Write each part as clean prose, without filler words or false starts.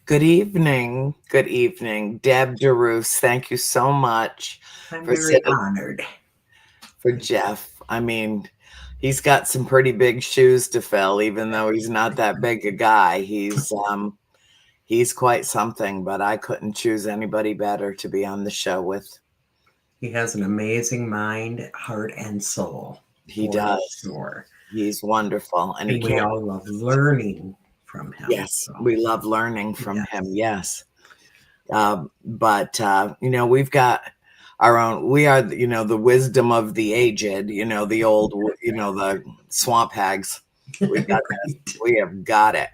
Good evening. Good evening. Deb DeRousse, thank you so much I'm for very sitting honored. for Jeff. I mean, he's got some pretty big shoes to fill, even though he's not that big a guy. He's quite something, but I couldn't choose anybody better to be on the show with. He has an amazing mind, heart, and soul, He for does. sure. He's wonderful. And he And we can't, all love learning from him. yes, So, we love learning from him. yes. Yes. But we've got our own. We are, the wisdom of the aged. The old. The swamp hags. We got this. Right. We have got it.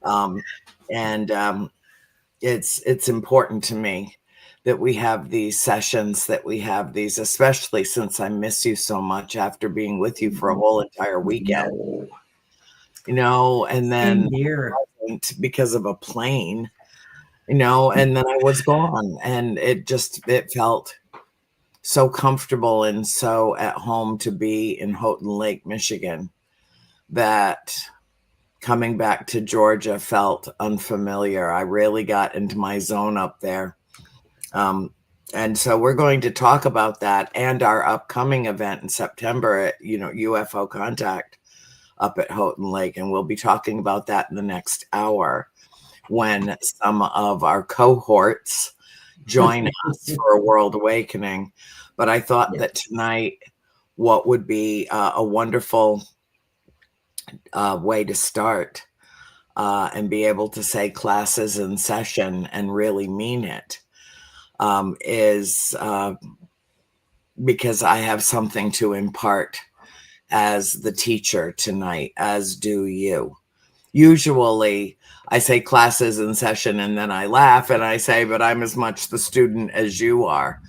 Um, and it's important to me that we have these sessions, that we have these, especially since I miss you so much after being with you for a whole entire weekend. No. And then Same here. because of a plane. And then I was gone, and it felt so comfortable and so at home to be in Houghton Lake, Michigan, that coming back to Georgia felt unfamiliar. I really got into my zone up there. And so we're going to talk about that and our upcoming event in September at, UFO Contact up at Houghton Lake. And we'll be talking about that in the next hour, when some of our cohorts join us for a world awakening. But I thought that tonight, what would be a wonderful way to start and be able to say classes in session and really mean it, is because I have something to impart as the teacher tonight, as do you. Usually I say classes in session and then I laugh and I say, but I'm as much the student as you are.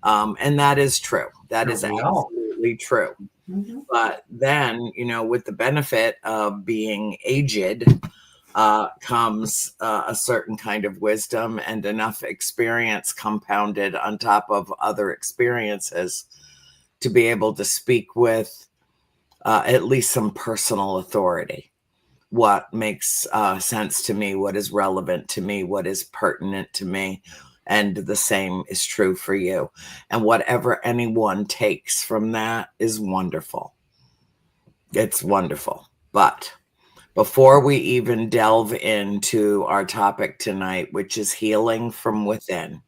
And that is true. That is We all. absolutely true. Mhm. But then, with the benefit of being aged, comes a certain kind of wisdom and enough experience compounded on top of other experiences to be able to speak with at least some personal authority. What makes sense to me, what is relevant to me, what is pertinent to me. And the same is true for you. And whatever anyone takes from that is wonderful. It's wonderful. But before we even delve into our topic tonight, which is healing from within,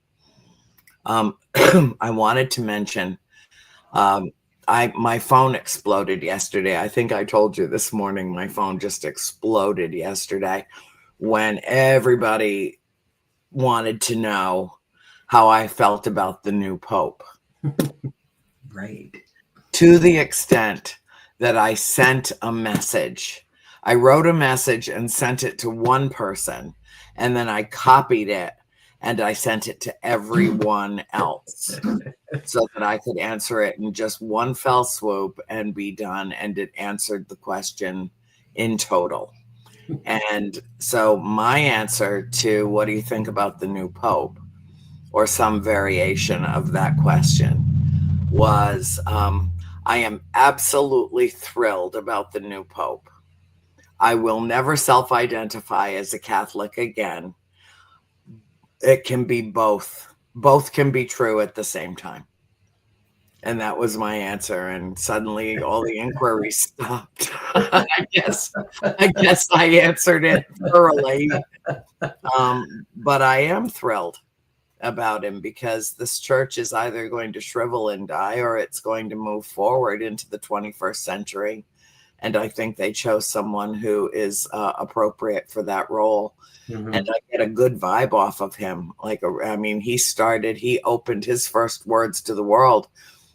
I wanted to mention my phone exploded yesterday. I think I told you this morning my phone just exploded yesterday when everybody wanted to know how I felt about the new pope. Right. To the extent that I sent a message. I wrote a message and sent it to one person, and then I copied it and I sent it to everyone else so that I could answer it in just one fell swoop and be done. And it answered the question in total. And so my answer to what do you think about the new pope, or some variation of that question, was I am absolutely thrilled about the new pope. I will never self identify as a Catholic again. It can be both. Both can be true at the same time. And that was my answer. And suddenly all the inquiries stopped. I guess I answered it thoroughly. But I am thrilled about him because this church is either going to shrivel and die or it's going to move forward into the 21st century. And I think they chose someone who is appropriate for that role. Mhm. And I get a good vibe off of him. He opened his first words to the world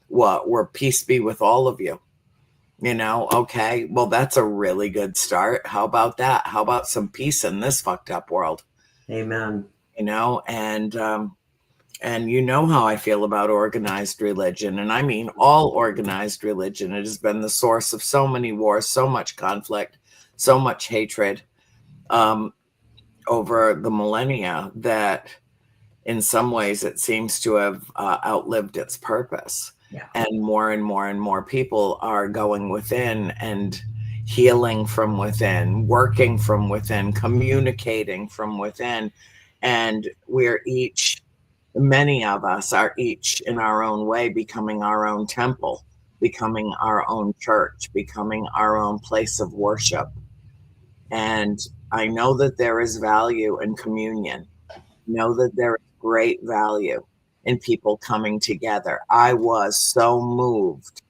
were peace be with all of you. Okay, well, that's a really good start. How about that? How about some peace in this fucked up world? Amen. You know, and you know how I feel about organized religion, and I mean all organized religion. It has been the source of so many wars, so much conflict, so much hatred um, over the millennia that in some ways it seems to have outlived its purpose. Yeah. And more and more and more people are going within and healing from within, working from within, communicating from within. And many of us are each in our own way becoming our own temple, becoming our own church, becoming our own place of worship. And I know that there is value in communion. Know that there is great value in people coming together. I was so moved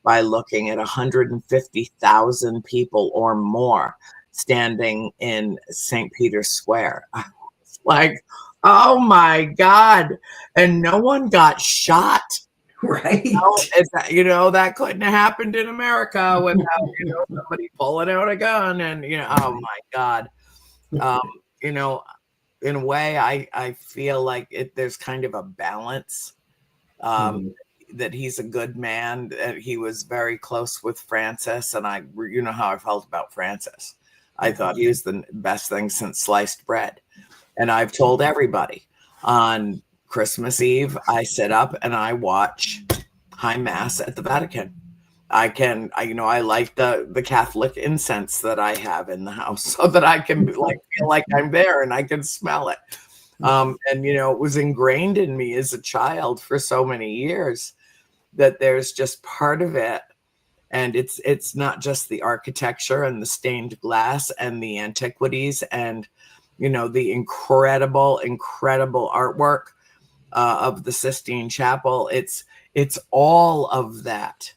by looking at 150,000 people or more standing in St. Peter's Square. I was like, oh my God. And no one got shot. Right. That couldn't have happened in America without, somebody pulling out a gun and, oh my God. In a way, I feel like there's kind of a balance, that he's a good man, that he was very close with Francis. And you know how I felt about Francis. I thought he was the best thing since sliced bread. And I've told everybody on Christmas Eve, I sit up and I watch High Mass at the Vatican. I light the Catholic incense that I have in the house so that I can feel like I'm there and I can smell it. And it was ingrained in me as a child for so many years that there's just part of it. And it's not just the architecture and the stained glass and the antiquities and, the incredible artwork of the Sistine Chapel. It's all of that.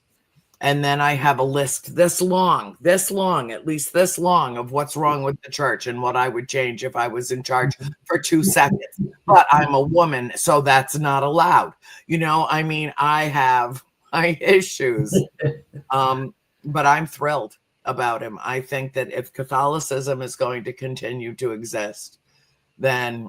And then I have a list this long, at least this long, of what's wrong with the church and what I would change if I was in charge for 2 seconds. But I'm a woman, so that's not allowed. I have my issues. But I'm thrilled about him. I think that if Catholicism is going to continue to exist, then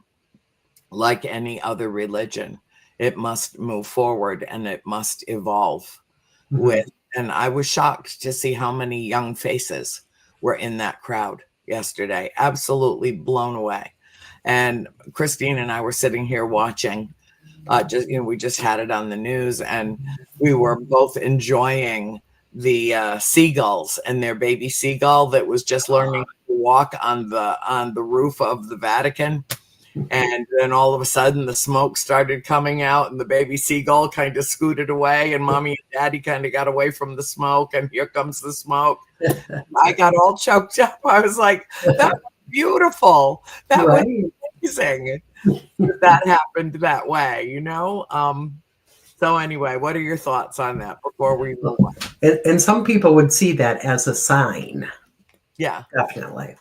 like any other religion, it must move forward and it must evolve with. And I was shocked to see how many young faces were in that crowd yesterday. Absolutely blown away. And Christine and I were sitting here watching. We just had it on the news, and we were both enjoying the seagulls and their baby seagull that was just learning to walk on the roof of the Vatican. And then all of a sudden the smoke started coming out and the baby seagull kind of scooted away and mommy and daddy kind of got away from the smoke and here comes the smoke. I got all choked up. I was like, that was beautiful. That was amazing that happened that way, So anyway, what are your thoughts on that before we move on? And some people would see that as a sign. Yeah. Definitely.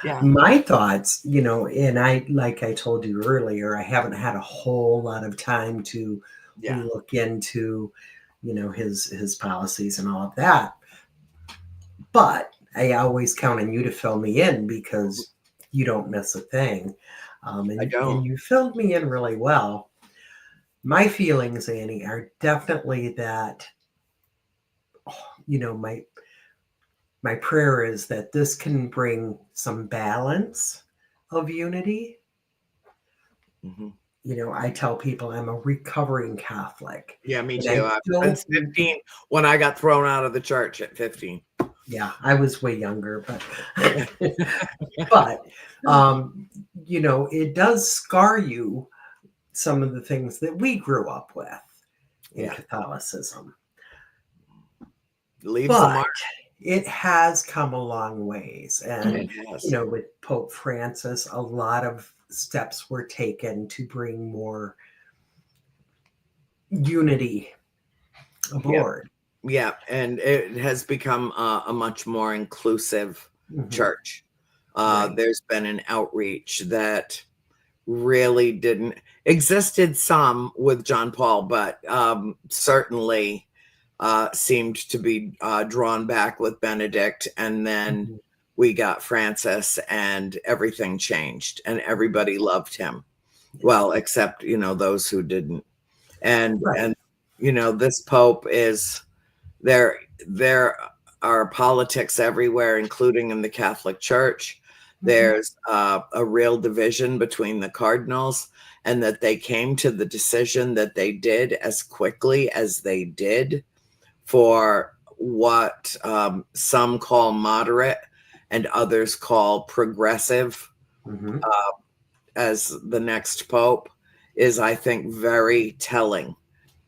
Yeah. My thoughts, and like I told you earlier, I haven't had a whole lot of time to look into, his policies and all of that. But I always count on you to fill me in because you don't miss a thing. I don't. And you filled me in really well. My feelings, Annie, are definitely that, my prayer is that this can bring some balance of unity. I tell people I'm a recovering Catholic. Yeah, me too. I was 15 when I got thrown out of the church at 15. Yeah, I was way younger, but it does scar you, some of the things that we grew up with in Catholicism. Leaves a mark. It has come a long ways. And, with Pope Francis, a lot of steps were taken to bring more unity aboard. Yeah. And it has become a much more inclusive church. There's been an outreach that really didn't existed some with John Paul, but certainly seemed to be drawn back with Benedict. And then we got Francis and everything changed and everybody loved him. Well, except, those who didn't. And this Pope is there are politics everywhere, including in the Catholic Church. There's a real division between the cardinals, and that they came to the decision that they did as quickly as they did for what some call moderate and others call progressive as the next pope is, I think, very telling.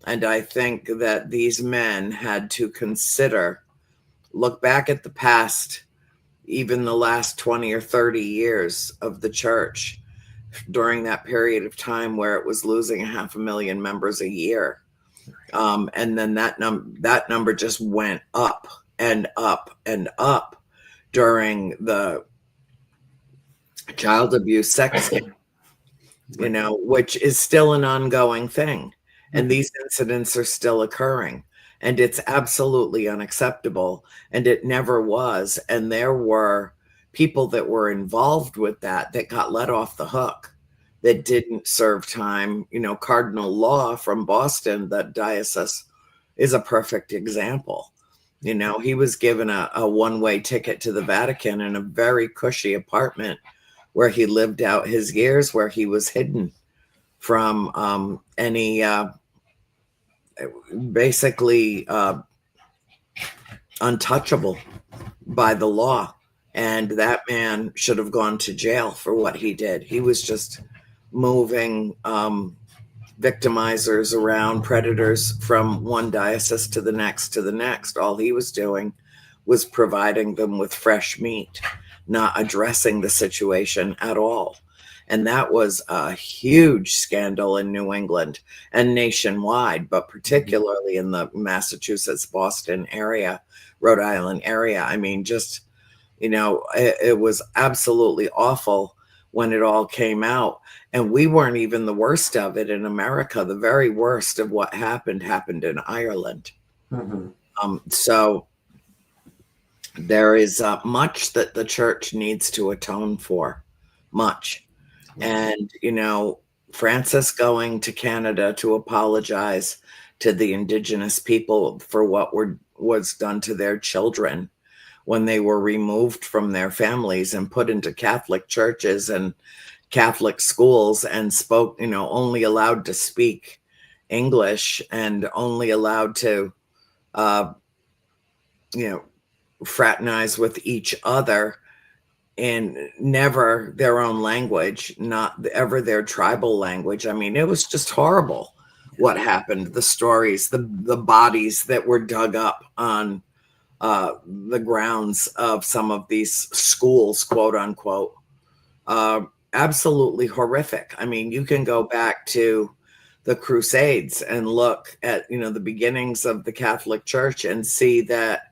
And I think that these men had to look back at the past, even the last 20 or 30 years of the church during that period of time where it was losing 500,000 members a year. And then that number just went up and up and up during the child abuse sex scandal, which is still an ongoing thing. And these incidents are still occurring. And it's absolutely unacceptable. And it never was. And there were people that were involved with that got let off the hook, that didn't serve time. Cardinal Law from Boston, that diocese, is a perfect example. He was given a one-way ticket to the Vatican in a very cushy apartment where he lived out his years, where he was hidden from any basically untouchable by the law. And that man should have gone to jail for what he did. He was just moving victimizers around, predators from one diocese to the next. All he was doing was providing them with fresh meat, not addressing the situation at all. And that was a huge scandal in New England and nationwide, but particularly in the Massachusetts, Boston area, Rhode Island area. I mean, just, it was absolutely awful when it all came out. And we weren't even the worst of it in America. The very worst of what happened in Ireland. So there is much that the church needs to atone for, much. And, Francis going to Canada to apologize to the Indigenous people for what was done to their children when they were removed from their families and put into Catholic churches and Catholic schools and spoke, only allowed to speak English and only allowed to, fraternize with each other in never their own language, not ever their tribal language. I mean, it was just horrible what happened. The stories, the bodies that were dug up on the grounds of some of these schools, quote unquote, absolutely horrific. I mean, you can go back to the Crusades and look at, the beginnings of the Catholic Church and see that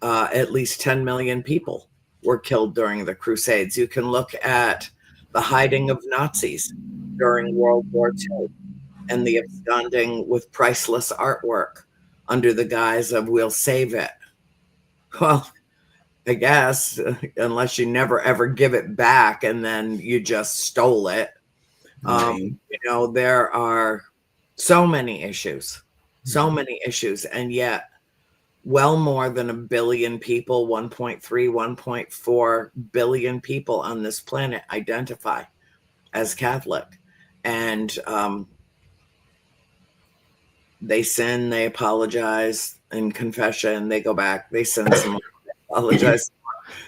at least 10 million people were killed during the Crusades. You can look at the hiding of Nazis during World War II and the absconding with priceless artwork under the guise of "we'll save it." Well, I guess, unless you never ever give it back and then you just stole it. There are so many issues, and yet well more than 1 billion people, 1.3, 1.4 billion people on this planet identify as Catholic. And they sin, they apologize in confession, they go back, they sin some more, they apologize.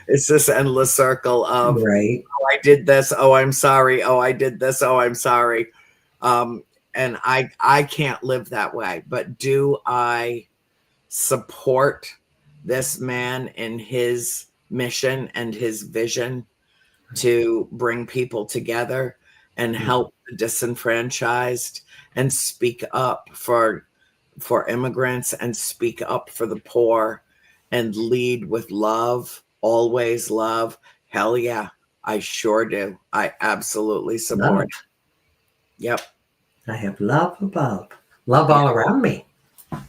It's this endless circle of, oh, I did this, oh, I'm sorry, oh, I did this, oh, I'm sorry. And I can't live that way. But do I support this man in his mission and his vision to bring people together and help the disenfranchised and speak up for immigrants and speak up for the poor and lead with love, always love? Hell yeah, I sure do. I absolutely support. Yep. I have love above, love all around me.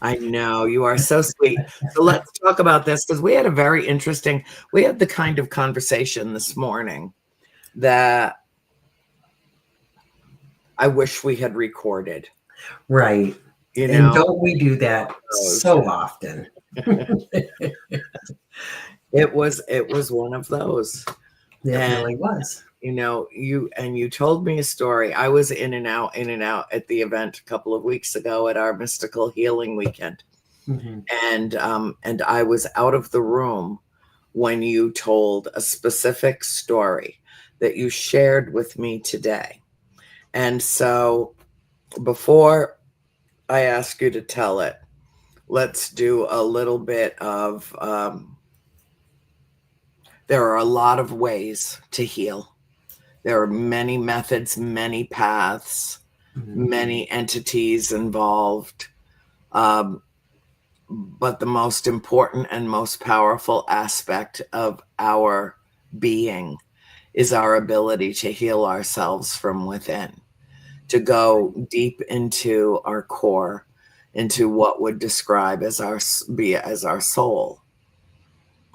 I know, you are so sweet. So let's talk about this, because we had the kind of conversation this morning that I wish we had recorded. Right. And don't we do that so often? It was one of those. It really was. You told me a story. I was in and out at the event a couple of weeks ago at our mystical healing weekend. Mhm. And I was out of the room when you told a specific story that you shared with me today. And so before I ask you to tell it, let's do a little bit of there are a lot of ways to heal. There are many methods, many paths, Mhm. many entities involved. Um, but the most important and most powerful aspect of our being is our ability to heal ourselves from within, to go deep into our core, into what would describe as our soul,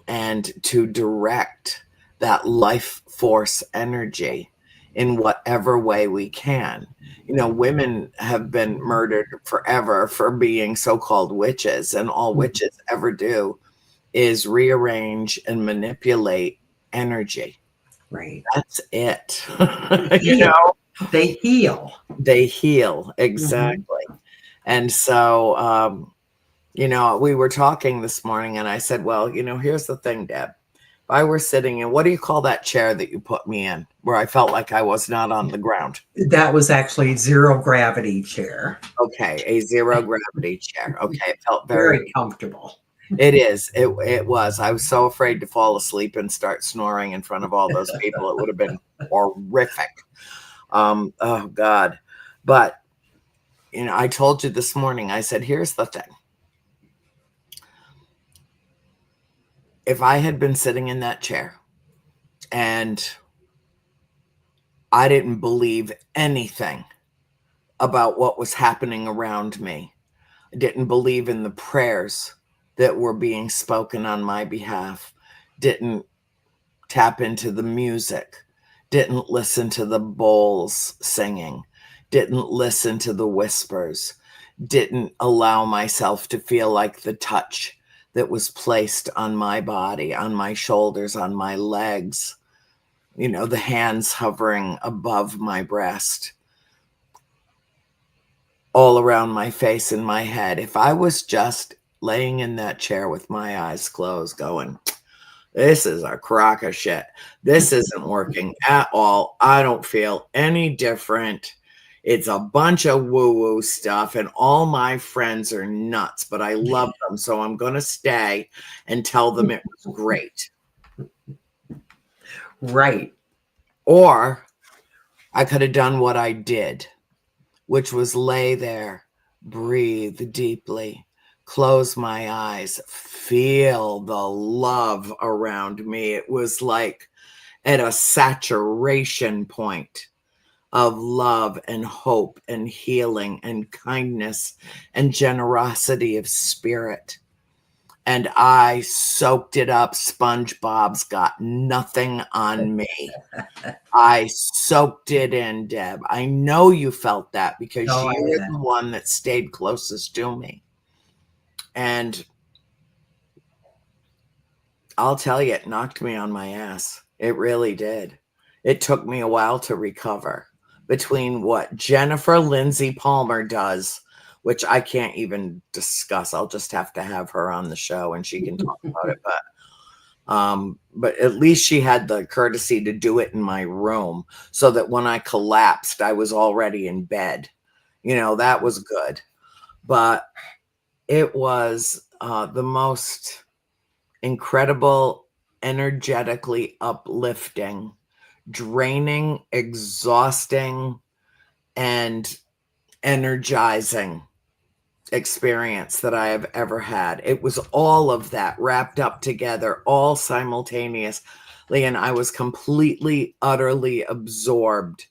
and to direct that life force energy in whatever way we can. You know, women have been murdered forever for being so-called witches, and all Mhm. witches ever do is rearrange and manipulate energy. Right. That's it. You Heal. know, They heal. they heal. Mhm. Exactly. And so, you know, we were talking this morning and I said, well, you know, here's the thing, Deb. If I were sitting in, what do you call that chair that you put me in where I felt like I was not on the ground? That was actually zero gravity chair. Okay, a zero gravity chair. Okay, it felt very, Very comfortable. it is. It was. I was so afraid to fall asleep and start snoring in front of all those people. It would have been horrific. Oh God. But you know, I told you this morning, I said, here's the thing. If I had been sitting in that chair and I didn't believe anything about what was happening around me, I didn't believe in the prayers that were being spoken on my behalf, didn't tap into the music, didn't listen to the bowls singing, didn't listen to the whispers, didn't allow myself to feel like the touch that was placed on my body, on my shoulders, on my legs, you know, the hands hovering above my breast, all around my face and my head. If I was just laying in that chair with my eyes closed going, this is a crock of shit. This isn't working at all. I don't feel any different. It's a bunch of woo-woo stuff, and all my friends are nuts, but I love them, so I'm going to stay and tell them it was great. Right. Or I could have done what I did, which was lay there, breathe deeply, close my eyes, feel the love around me. It was like at a saturation point of love and hope and healing and kindness and generosity of spirit. And I soaked it up. SpongeBob's got nothing on me. I soaked it in, Deb. I know you felt that because Oh, you I were did. the one that stayed closest to me. And I'll tell you, it knocked me on my ass. It really did. It took me a while to recover between what Jennifer Lindsay Palmer does, which I can't even discuss. I'll just have to have her on the show and she can talk about it. But at least she had the courtesy to do it in my room so that when I collapsed, I was already in bed. You know, that was good. But it was the most incredible, energetically uplifting, draining, exhausting, and energizing experience that I have ever had. It was all of that wrapped up together, all simultaneously, and I was completely, utterly absorbed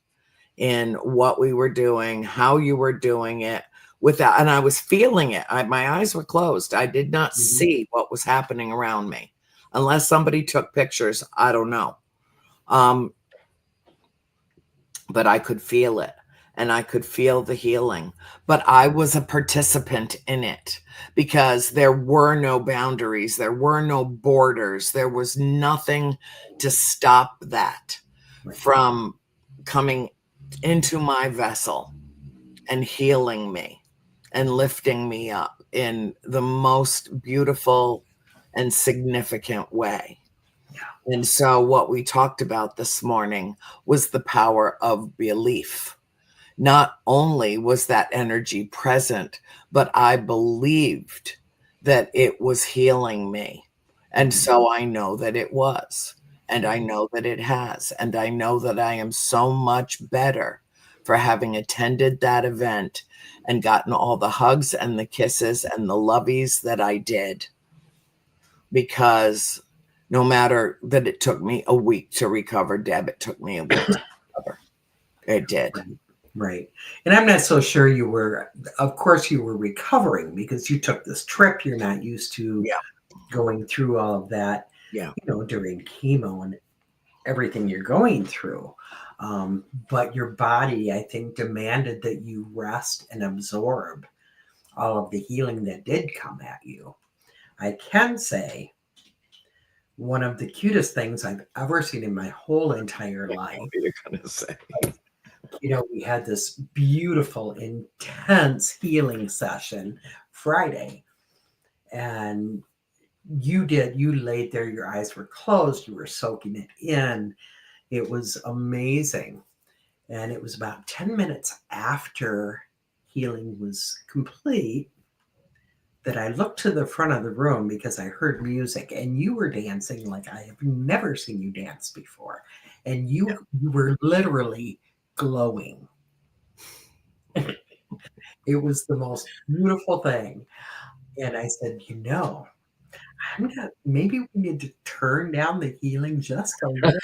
in what we were doing, how you were doing it, without, and I was feeling it. My eyes were closed. I did not Mhm. see what was happening around me, unless somebody took pictures. I don't know. Um, but I could feel it and I could feel the healing. But I was a participant in it because there were no boundaries, there were no borders, there was nothing to stop that Right. from coming into my vessel and healing me and lifting me up. in the most beautiful and significant way. Yeah. And so what we talked about this morning was the power of belief. Not only was that energy present, but I believed that it was healing me. And so I know that it was, and I know that it has, and I know that I am so much better for having attended that event and gotten all the hugs and the kisses and the lovies that I did, because no matter that it took me a week to recover, Deb, it took me a week to recover. It did. Right. And I'm not so sure you were, of course, you were recovering because you took this trip. You're not used to going through all of that, during chemo and everything you're going through. But your body, I think, demanded that you rest and absorb all of the healing that did come at you. I can say one of the cutest things I've ever seen in my whole entire life. What are you going to say? We had this beautiful, intense healing session Friday. And you laid there, your eyes were closed, you were soaking it in. It was amazing. And it was about 10 minutes after healing was complete that I looked to the front of the room because I heard music, and you were dancing like I have never seen you dance before. And you were literally glowing. It was the most beautiful thing. And I said, maybe we need to turn down the healing just a little.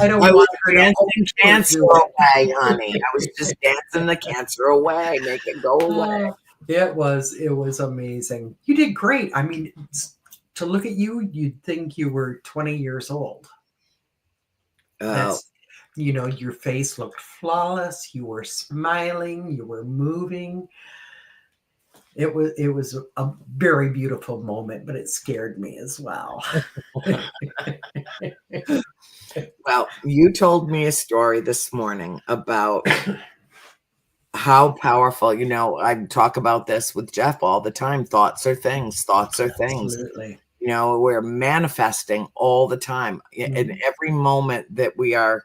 I don't want her to dancing cancer away, honey. I was just dancing the cancer away, make it go away. It was amazing. You did great. I mean, to look at you, you'd think you were 20 years old. Your face looked flawless. You were smiling. You were moving. It was a very beautiful moment, but it scared me as well. Well, you told me a story this morning about how powerful, I talk about this with Jeff all the time. Thoughts are things. Thoughts are things. Absolutely. We're manifesting all the time. In every moment that we are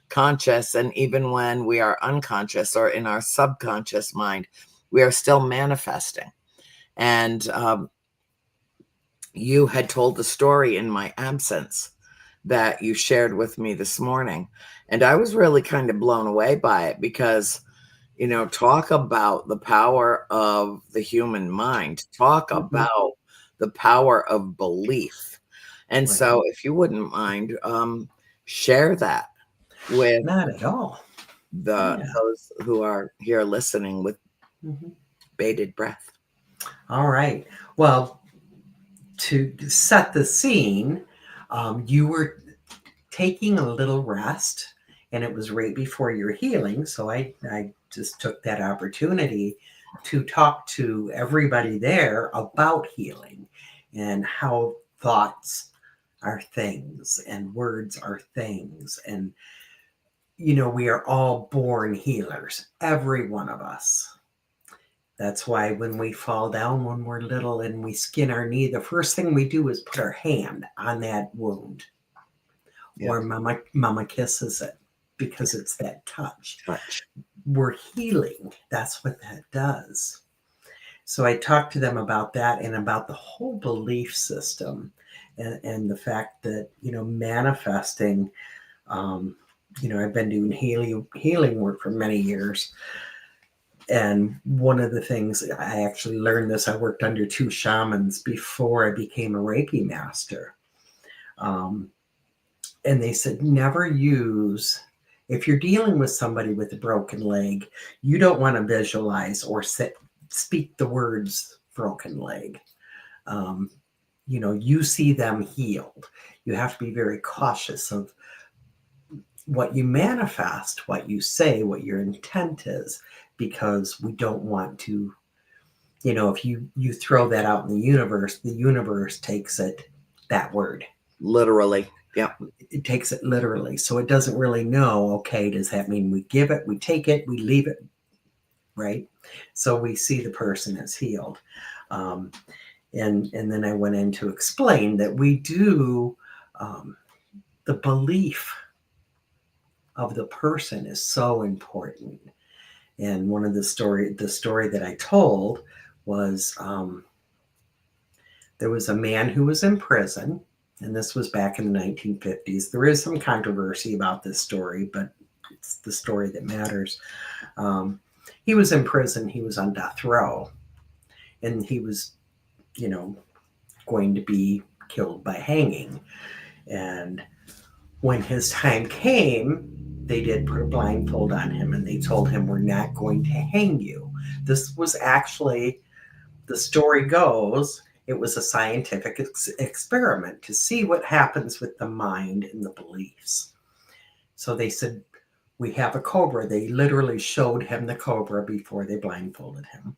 conscious, and even when we are unconscious or in our subconscious mind, we are still manifesting. And you had told the story in my absence that you shared with me this morning. And I was really kind of blown away by it because, talk about the power of the human mind, talk about the power of belief. And so if you wouldn't mind, share that with not at all those who are here listening with bated breath. All right. Well, to set the scene, you were taking a little rest, and it was right before your healing. So I just took that opportunity to talk to everybody there about healing and how thoughts are things and words are things. And, we are all born healers, every one of us. That's why when we fall down when we're little and we skin our knee, the first thing we do is put our hand on that wound. Or mama kisses it because it's that touch. We're healing. That's what that does. So I talked to them about that and about the whole belief system and the fact that, manifesting, I've been doing healing work for many years. And one of the things I actually learned this, I worked under 2 shamans before I became a Reiki master. And they said, never use, if you're dealing with somebody with a broken leg, you don't want to visualize or speak the words broken leg. You see them healed. You have to be very cautious of what you manifest, what you say, what your intent is, because we don't want to, if you throw that out in the universe takes it, that word. Literally. Yeah. It takes it literally. So it doesn't really know, okay, does that mean we give it, we take it, we leave it? right? So we see the person as healed. Um, and then I went in to explain that we do, the belief of the person is so important. And one of the story that I told was, there was a man who was in prison, and this was back in the 1950s. There is some controversy about this story, but it's the story that matters. Um, he was in prison. He was on death row, and he was, you know, going to be killed by hanging. And when his time came, they did put a blindfold on him and they told him, "We're not going to hang you." This was actually, the story goes, it was a scientific experiment to see what happens with the mind and the beliefs. So they said, "We have a cobra." They literally showed him the cobra before they blindfolded him,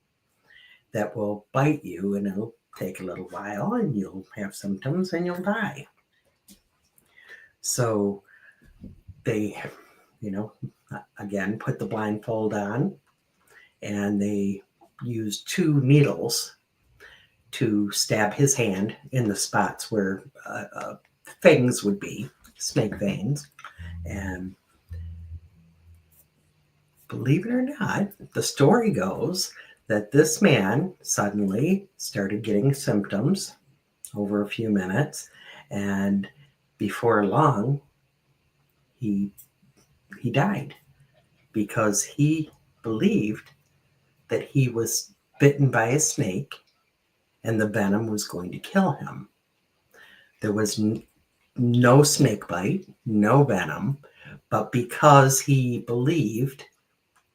that will bite you, and it'll take a little while and you'll have symptoms and you'll die. So they, again, put the blindfold on, and they used 2 needles to stab his hand in the spots where fangs would be, snake fangs. And believe it or not, the story goes that this man suddenly started getting symptoms over a few minutes, and before long, he died because he believed that he was bitten by a snake and the venom was going to kill him. There was no snake bite, no venom, but because he believed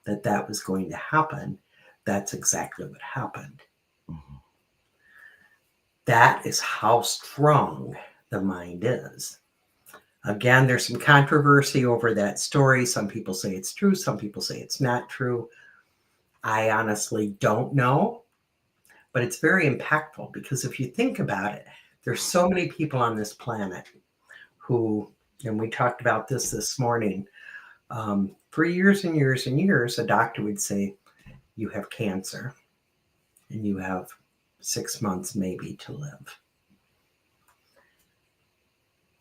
that that was going to happen, that's exactly what happened. Mhm. That is how strong the mind is. Again, there's some controversy over that story. Some people say it's true, some people say it's not true. I honestly don't know, but it's very impactful because if you think about it, there's so many people on this planet who, and we talked about this morning, for years and years and years, a doctor would say, "You have cancer and you have 6 months maybe to live."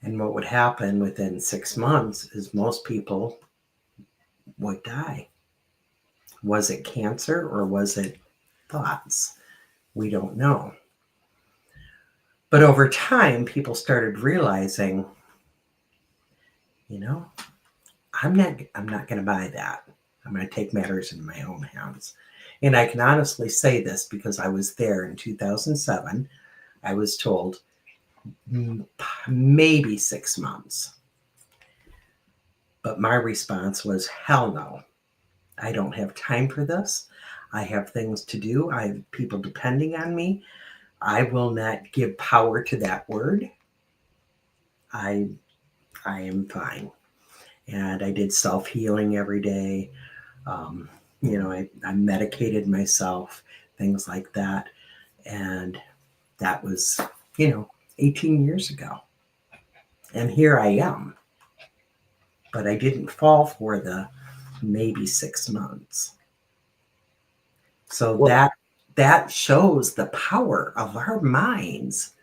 And what would happen within 6 months is most people would die. Was it cancer or was it thoughts? We don't know. But over time, people started realizing, I'm not going to buy that. I'm going to take matters in my own hands. And I can honestly say this because I was there in 2007. I was told maybe 6 months. But my response was, hell no. I don't have time for this. I have things to do. I have people depending on me. I will not give power to that word. I am fine. And I did self-healing every day. I medicated myself, things like that. And that was, 18 years ago. And here I am. But I didn't fall for the maybe 6 months. So that shows the power of our minds.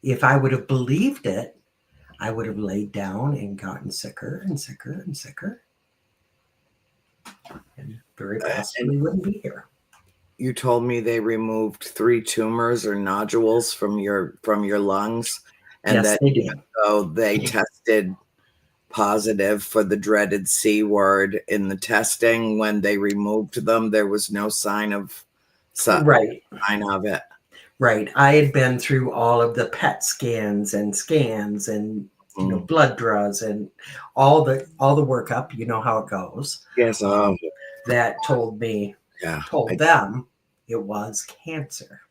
If I would have believed it, I would have laid down and gotten sicker and sicker and sicker, and very possibly wouldn't be here. You told me they removed 3 tumors or nodules from your lungs, and Yes, that they did. so they tested positive for the dreaded C word in the testing. When they removed them, there was no sign of Right. it. Right. I had been through all of the PET scans and blood draws and all the workup. You know how it goes. Yes. That told them it was cancer.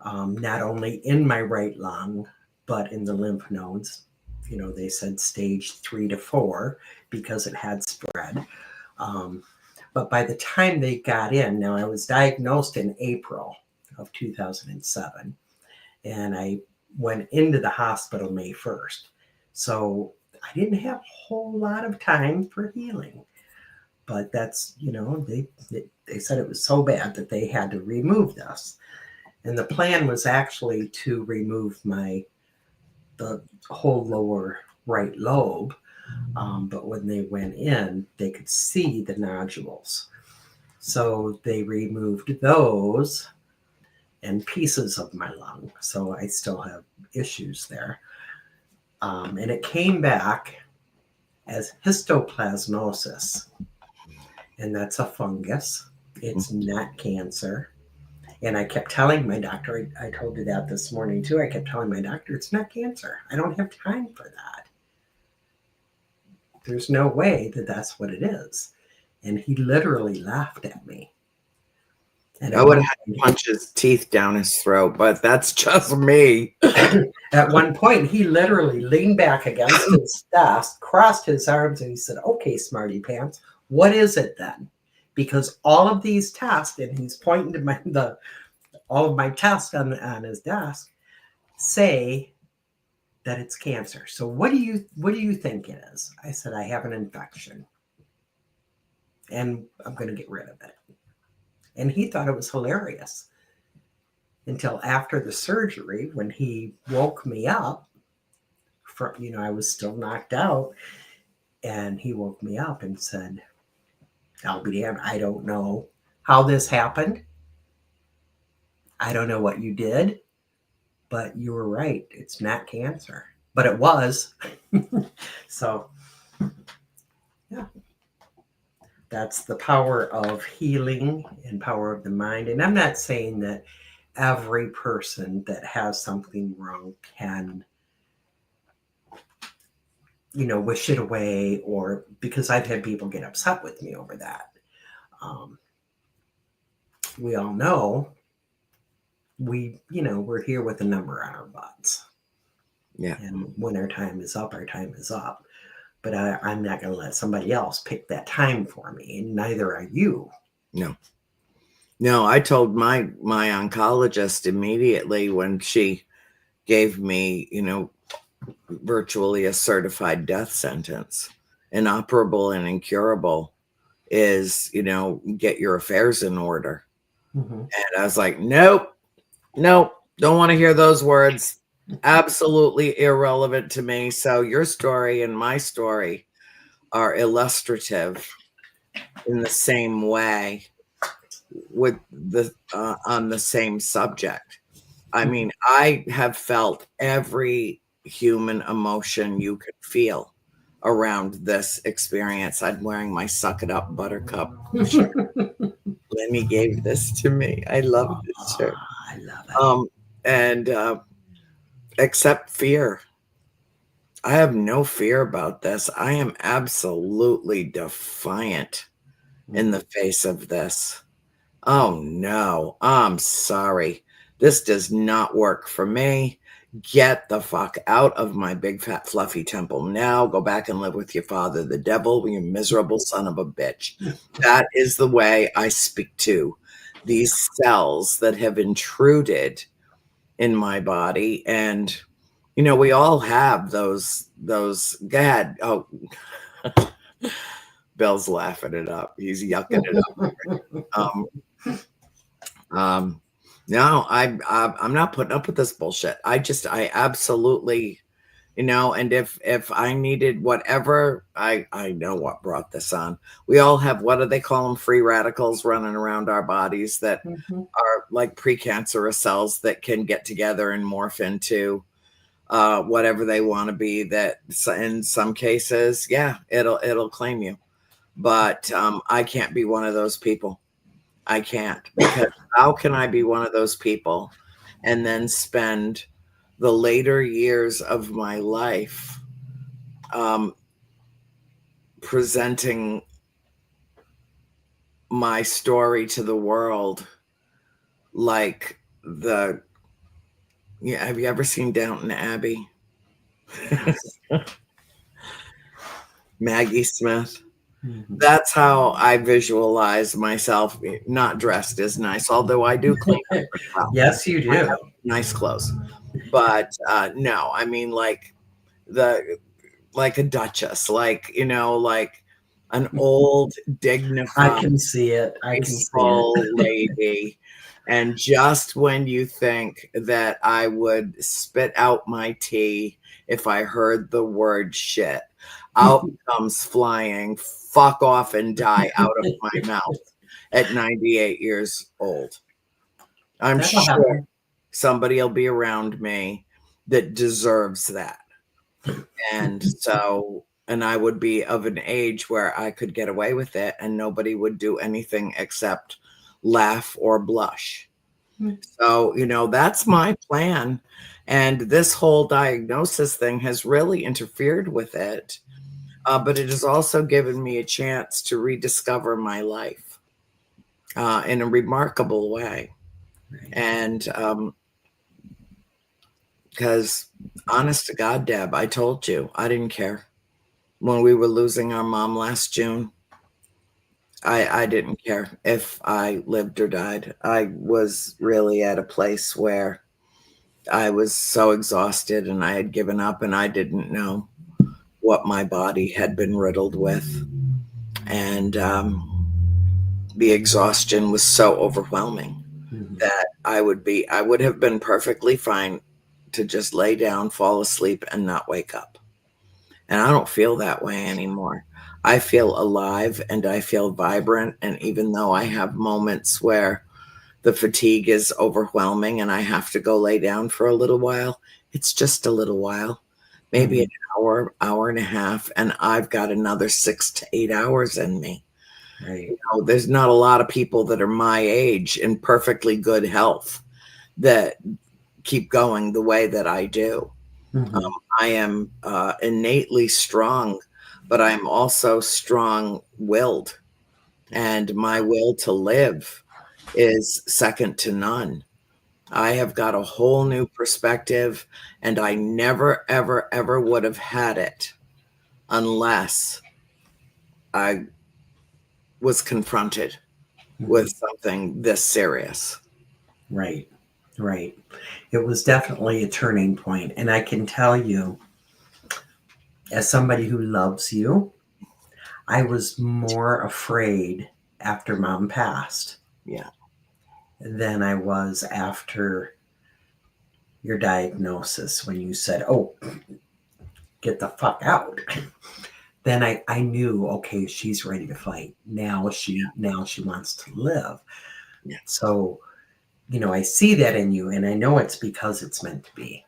Not only in my right lung, but in the lymph nodes. They said stage 3 to 4 because it had spread. But by the time they got in, now I was diagnosed in April of 2007, and I went into the hospital May 1st. So I didn't have a whole lot of time for healing. but that's, they said it was so bad that they had to remove this. And the plan was actually to remove the whole lower right lobe. But when they went in, they could see the nodules. So they removed those and pieces of my lung. So I still have issues there. And it came back as histoplasmosis. And that's a fungus. It's not cancer. And I kept telling my doctor, I told you that this morning too. I kept telling my doctor, it's not cancer. I don't have time for that. There's no way that that's what it is. And he literally laughed at me. And I would have had to punch his teeth down his throat, but that's just me. At one point, he literally leaned back against his desk, crossed his arms, and he said, "Okay, smarty pants, what is it then?" Because all of these tests, and he's pointing to all of my tests on his desk, say that it's cancer. So what do you think it is? I said, I have an infection, and I'm going to get rid of it. And he thought it was hilarious until after the surgery, when he woke me up from, I was still knocked out, and he woke me up and said, "I'll be damned, I don't know how this happened. I don't know what you did, but you were right. It's not cancer." But it was. So, yeah. That's the power of healing and power of the mind. And I'm not saying that every person that has something wrong can, wish it away, or because I've had people get upset with me over that. We all know we're here with a number on our butts. Yeah. And when our time is up, our time is up. But I'm not going to let somebody else pick that time for me, and neither are you. No, I told my oncologist immediately when she gave me, virtually a certified death sentence. Inoperable and incurable is, get your affairs in order. Mm-hmm. And I was like, nope, don't want to hear those words. Absolutely irrelevant to me. So your story and my story are illustrative in the same way, with the on the same subject. I mean, I have felt every human emotion you could feel around this experience. I'm wearing my Suck It Up Buttercup shirt. Lenny gave this to me. I love this shirt. I love it. Except fear. I have no fear about this. I am absolutely defiant in the face of this. Oh no, I'm sorry. This does not work for me. Get the fuck out of my big fat fluffy temple now. Go back and live with your father, the devil, you miserable son of a bitch. That is the way I speak to these cells that have intruded in my body. And we all have those go ahead. Oh, Bill's laughing it up. He's yucking it up. No, I'm not putting up with this bullshit. I absolutely, and if I needed whatever, I know what brought this on. We all have, what do they call them? Free radicals running around our bodies that are like precancerous cells that can get together and morph into whatever they want to be. That in some cases, yeah, it'll claim you. But I can't be one of those people. I can't, because how can I be one of those people and then spend the later years of my life presenting my story to the world like have you ever seen Downton Abbey? Maggie Smith. That's how I visualize myself, not dressed as nice, although I do clean up well. Yes, you do. Nice clothes. But no, I mean like a duchess, like an old, I dignified, can see it. I can see it. graceful lady. And just when you think that I would spit out my tea if I heard the word shit, out comes flying, fuck off and die out of my mouth at 98 years old. I'm That'll sure happen. somebody will be around me that deserves that. And so, and I would be of an age where I could get away with it and nobody would do anything except laugh or blush. So, that's my plan. And this whole diagnosis thing has really interfered with it. But it has also given me a chance to rediscover my life in a remarkable way. Right. And because, honest to God, Deb, I told you, I didn't care. When we were losing our mom last June, I didn't care if I lived or died. I was really at a place where I was so exhausted and I had given up and I didn't know what my body had been riddled with. And the exhaustion was so overwhelming that I would have been perfectly fine to just lay down, fall asleep, and not wake up. And I don't feel that way anymore. I feel alive and I feel vibrant. And even though I have moments where the fatigue is overwhelming and I have to go lay down for a little while, it's just a little while, maybe an hour, hour and a half, and I've got another 6 to 8 hours in me. Right. There's not a lot of people that are my age in perfectly good health that keep going the way that I do. I am innately strong, but I'm also strong-willed, and my will to live is second to none. I have got a whole new perspective, and I never, ever, ever would have had it unless I was confronted with something this serious. Right. Right. It was definitely a turning point. And I can tell you, as somebody who loves you, I was more afraid after mom passed Yeah. than I was after your diagnosis when you said, "Oh, get the fuck out." Then I knew, okay, she's ready to fight. Now she wants to live. Yeah. So, I see that in you, and I know it's because it's meant to be.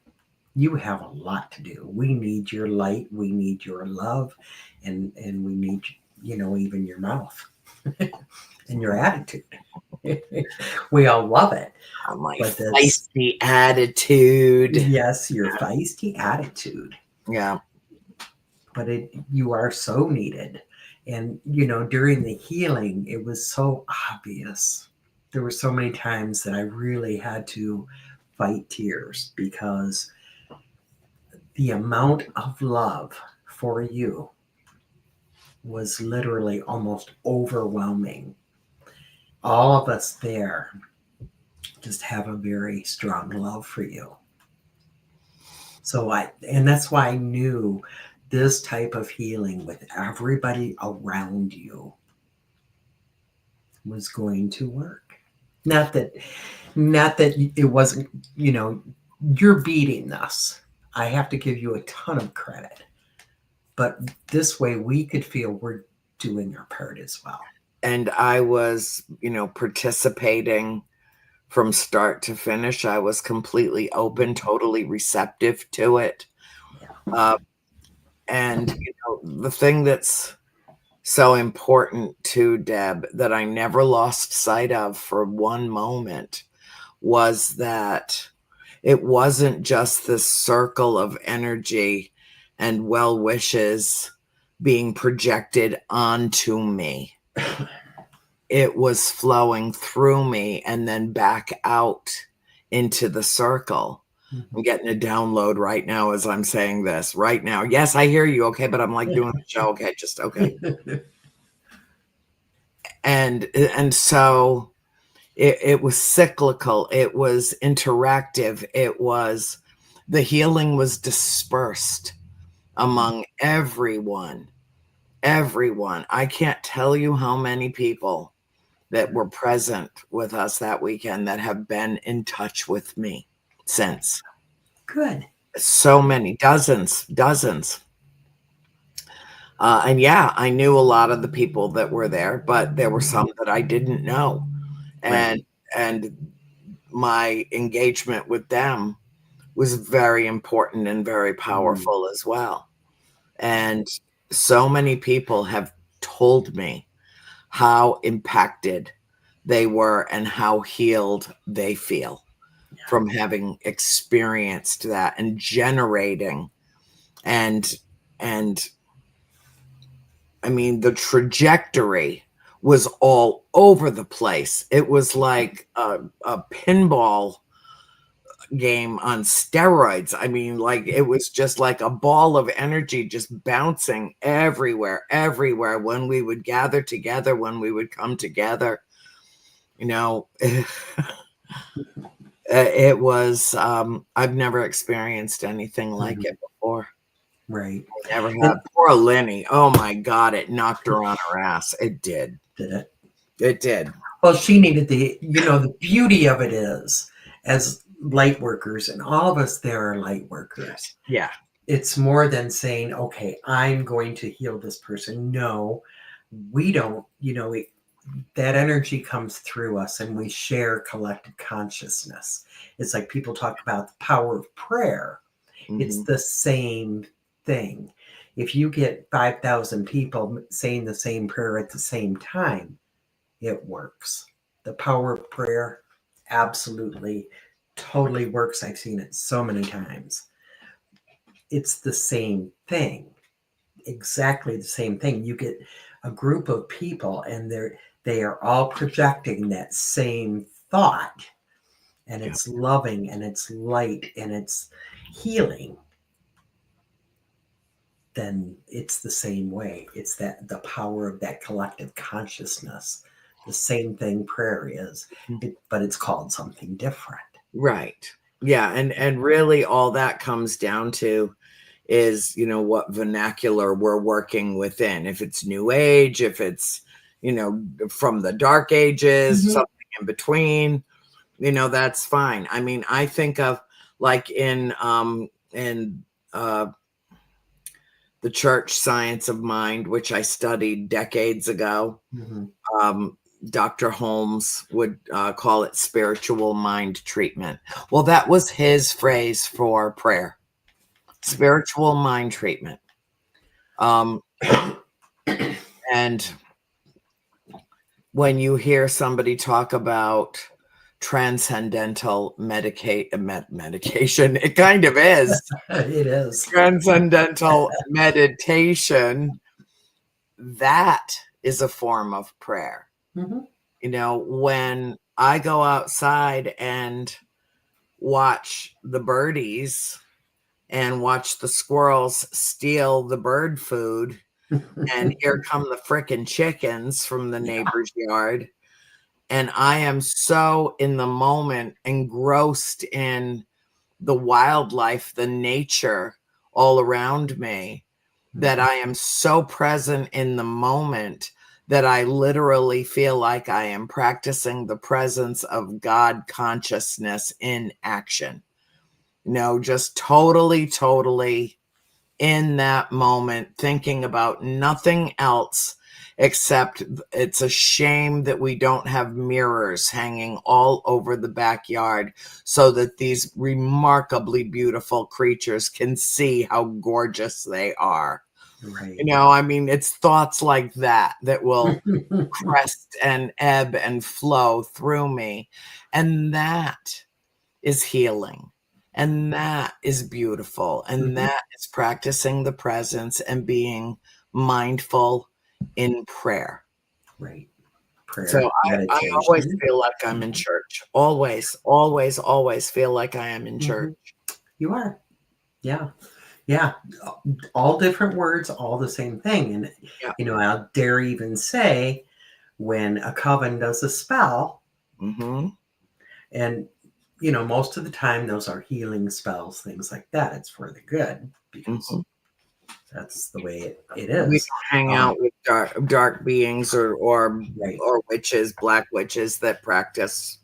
You have a lot to do. We need your light, we need your love, and we need, even your mouth and your attitude. We all love it. My But feisty attitude. yes, your feisty attitude. Yeah. But you are so needed. And during the healing, it was so obvious. There were so many times that I really had to fight tears because the amount of love for you was literally almost overwhelming. All of us there just have a very strong love for you. And that's why I knew this type of healing with everybody around you was going to work. Not that it wasn't, you're beating us. I have to give you a ton of credit. But this way we could feel we're doing our part as well. And I was, participating from start to finish. I was completely open, totally receptive to it. Yeah. And the thing that's so important to Deb that I never lost sight of for one moment was that it wasn't just this circle of energy and well wishes being projected onto me. It was flowing through me and then back out into the circle. I'm getting a download right now as I'm saying this right now. Yes, I hear you. Okay. But I'm like doing the show. Okay. Just okay. And so it was cyclical. It was interactive. The healing was dispersed among everyone. everyone. I can't tell you how many people that were present with us that weekend that have been in touch with me since. Good. So many, dozens. And yeah, I knew a lot of the people that were there, but there were some that I didn't know. And my engagement with them was very important and very powerful as well. And so many people have told me how impacted they were and how healed they feel from having experienced that and generating and I mean, the trajectory was all over the place. It was like a pinball game on steroids. I mean, like it was just like a ball of energy just bouncing everywhere when we would gather together, when we would come together. You know, it was I've never experienced anything like it before. Right. I never have. Poor Lenny. Oh my God, it knocked her on her ass. It did. Did it? It did. Well, she needed the beauty of it is, as light workers, and all of us there are light workers. Yeah. It's more than saying, okay, I'm going to heal this person. No, we don't, that energy comes through us and we share collective consciousness. It's like people talk about the power of prayer. It's the same thing. If you get 5,000 people saying the same prayer at the same time, it works. The power of prayer absolutely, totally works. I've seen it so many times. It's the same thing, exactly the same thing. You get a group of people and they are all projecting that same thought, and it's loving and it's light and it's healing. Then it's the same way. It's that the power of that collective consciousness. The same thing prayer is, but it's called something different. Right. Yeah. And really all that comes down to is, what vernacular we're working within. If it's new age, if it's, from the dark ages, something in between, that's fine. I mean, I think of like in the church science of mind, which I studied decades ago. Dr. Holmes would call it spiritual mind treatment. Well, that was his phrase for prayer. Spiritual mind treatment. And when you hear somebody talk about transcendental medication, it kind of is. It is. Transcendental meditation, that is a form of prayer. When I go outside and watch the birdies and watch the squirrels steal the bird food, and here come the frickin' chickens from the neighbor's yard, and I am so in the moment, engrossed in the wildlife, the nature all around me, that I am so present in the moment that I literally feel like I am practicing the presence of God consciousness in action. Just totally in that moment, thinking about nothing else except it's a shame that we don't have mirrors hanging all over the backyard so that these remarkably beautiful creatures can see how gorgeous they are. Right. I mean, it's thoughts like that will crest and ebb and flow through me. And that is healing. And that is beautiful. And that is practicing the presence and being mindful in prayer. Right. Prayer. So I always feel like I'm in church. Always feel like I am in church. You are. Yeah. Yeah. All different words, all the same thing. And, I'll dare even say when a coven does a spell, and, most of the time those are healing spells, things like that. It's for the good because That's the way it We is. don't hang out with dark beings or Right. witches, black witches that practice,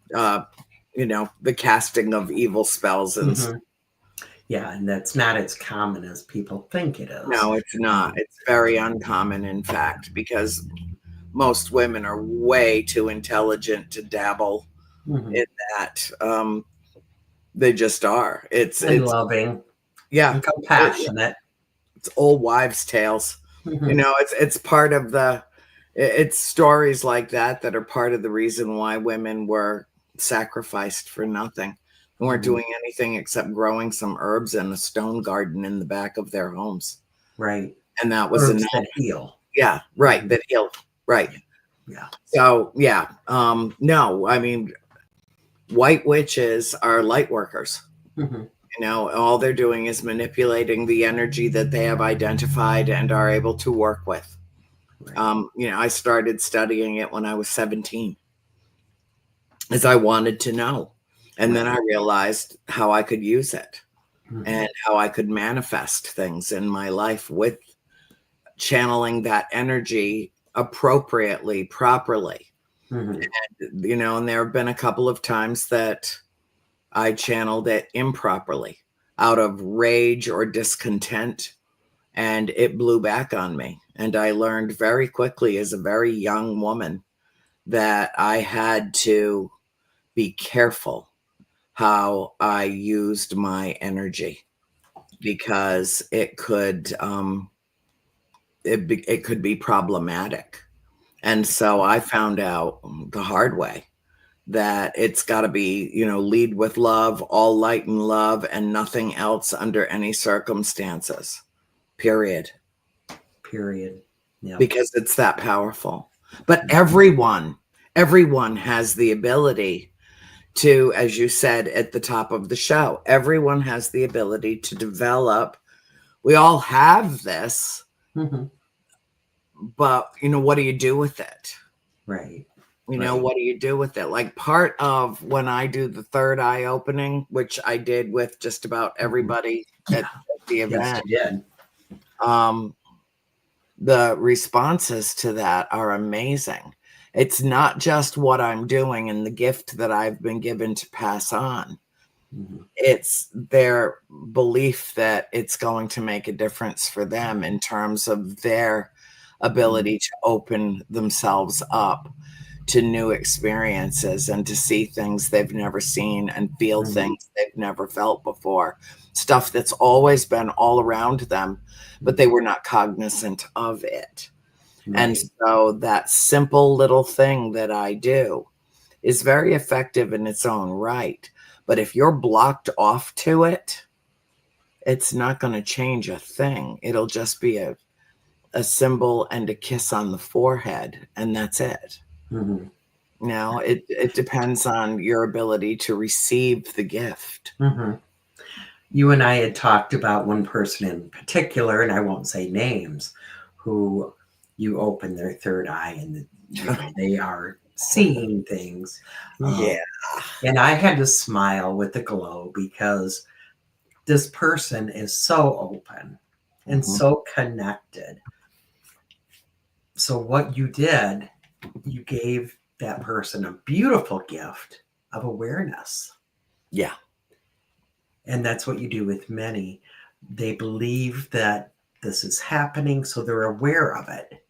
the casting of evil spells and Mhm. Yeah, and that's not as common as people think it is. no, it's not. It's very uncommon, in fact, because most women are way too intelligent to dabble Mhm. in that. They just are. And loving Yeah, and it, compassionate. it's old wives' tales. Mhm. It's part of it's stories like that that are part of the reason why women were sacrificed for nothing. They weren't Mhm. doing anything except growing some herbs in a stone garden in the back of their homes, Right. and that was Herbs enough. that heal. Yeah, right. Mhm. That healed. Right. Yeah. So yeah, no, I mean, white witches are light workers. Mhm. All they're doing is manipulating the energy that they have identified and are able to work with. Right. I started studying it when I was 17 as I wanted to know. And then Right. I realized how I could use it Mhm. and how I could manifest things in my life with channeling that energy appropriately, properly. Mhm. And there have been a couple of times that I channeled it improperly out of rage or discontent, and it blew back on me. And I learned very quickly as a very young woman that I had to be careful how I used my energy because it could be problematic. And so I found out the hard way that it's got to be, lead with love, all light and love, and nothing else under any circumstances, period, Period. Yep. because it's that powerful. But everyone has the ability to, as you said at the top of the show, everyone has the ability to develop. We all have this, Mhm. but, what do you do with it? Right. Right. What do you do with it? Like part of when I do the third eye opening, which I did with just about Mhm. everybody at Yeah. the Yes, event, you did. um, the responses to that are amazing. It's not just what I'm doing and the gift that I've been given to pass on. Mhm. It's their belief that it's going to make a difference for them in terms of their Mhm. ability to open themselves up to new experiences and to see things they've never seen and feel Mhm. things they've never felt before. Stuff that's always been all around them, but they Mhm. were not cognizant of it. And Right. so that simple little thing that I do is very effective in its own right. But if you're blocked off to it, it's not going to change a thing. It'll just be a symbol and a kiss on the forehead, and that's it. Mhm. It depends on your ability to receive the gift. Mhm. You and I had talked about one person in particular, and I won't say names, who you open their third eye and they are seeing things. Yeah. And I had to smile with a glow because this person is so open and Mhm. so connected. So, what you did, you gave that person a beautiful gift of awareness. Yeah. And that's what you do with many. They believe that this is happening, so they're aware of it,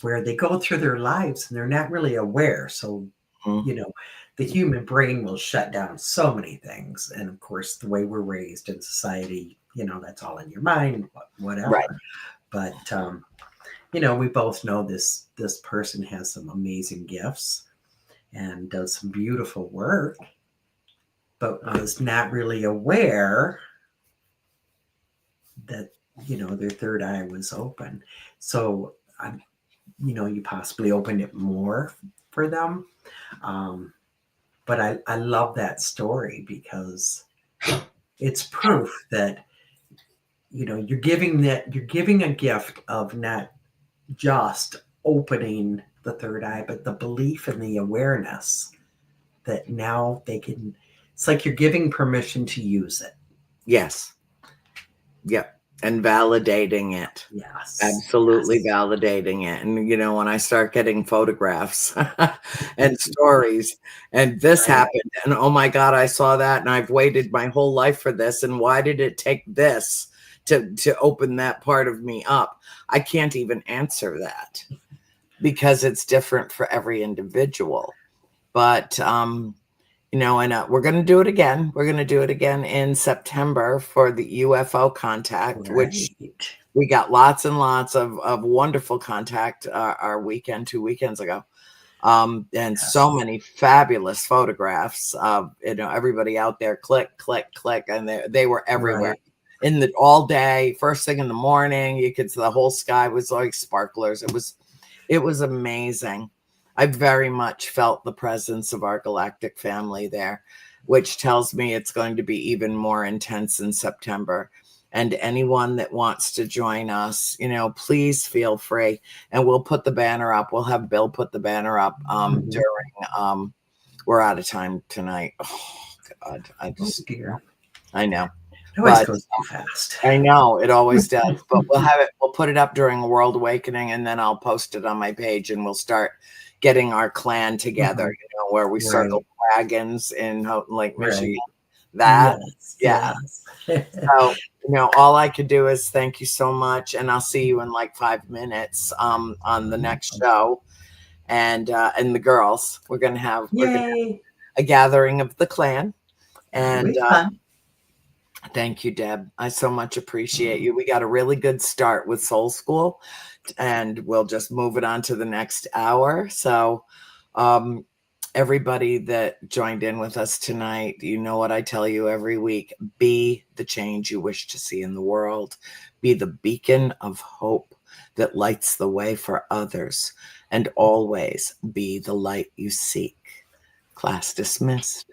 where they go through their lives and they're not really aware. So, Mhm. you know, the human brain will shut down so many things. And of course, the way we're raised in society, that's all in your mind, Right. whatever. But, we both know this person has some amazing gifts and does some beautiful work, but was not really aware that their third eye was open. So you possibly opened it more for them. um, but I love that story because it's proof that you're giving a gift of not just opening the third eye, but the belief and the awareness that now they can. It's like you're giving permission to use it. Yes. Yep. And validating it. Yes. Absolutely Yes. validating it. And, you know, when I start getting photographs and stories, and this Right. happened, and oh my God, I saw that, and I've waited my whole life for this. And why did it take this to open that part of me up? I can't even answer that because it's different for every individual. But, you know, and we're going to do it again. We're going to do it again in September for the UFO contact, which Right. we got lots and lots of wonderful contact our weekend, 2 weekends ago. And so Yes. many fabulous photographs of, you know, everybody out there, click, click, click. And they were everywhere Right. in the all day, first thing in the morning. You could see the whole sky was like sparklers. It was amazing. I very much felt the presence of our galactic family there, which tells me it's going to be even more intense in September. And anyone that wants to join us, you know, please feel free. And we'll put the banner up. We'll have Bill put the banner up during we're out of time tonight. Oh God. Oh dear. I know. It always But goes too fast. I know it always does, but we'll put it up during World Awakening, and then I'll post it on my page, and we'll start getting our clan together, Mhm. you know, where we circle Right. wagons in Houghton Lake, Michigan. Right. That, Yes. yeah. Yes. So, you know, all I could do is thank you so much, and I'll see you in like 5 minutes on the next show. And the girls, we're gonna have Yay. a gathering of the clan. That'll And be fun. thank you, Deb. I so much appreciate you. We got a really good start with Soul School, and we'll just move it on to the next hour. So, everybody that joined in with us tonight, you know what I tell you every week: be the change you wish to see in the world, be the beacon of hope that lights the way for others, and always be the light you seek. Class dismissed.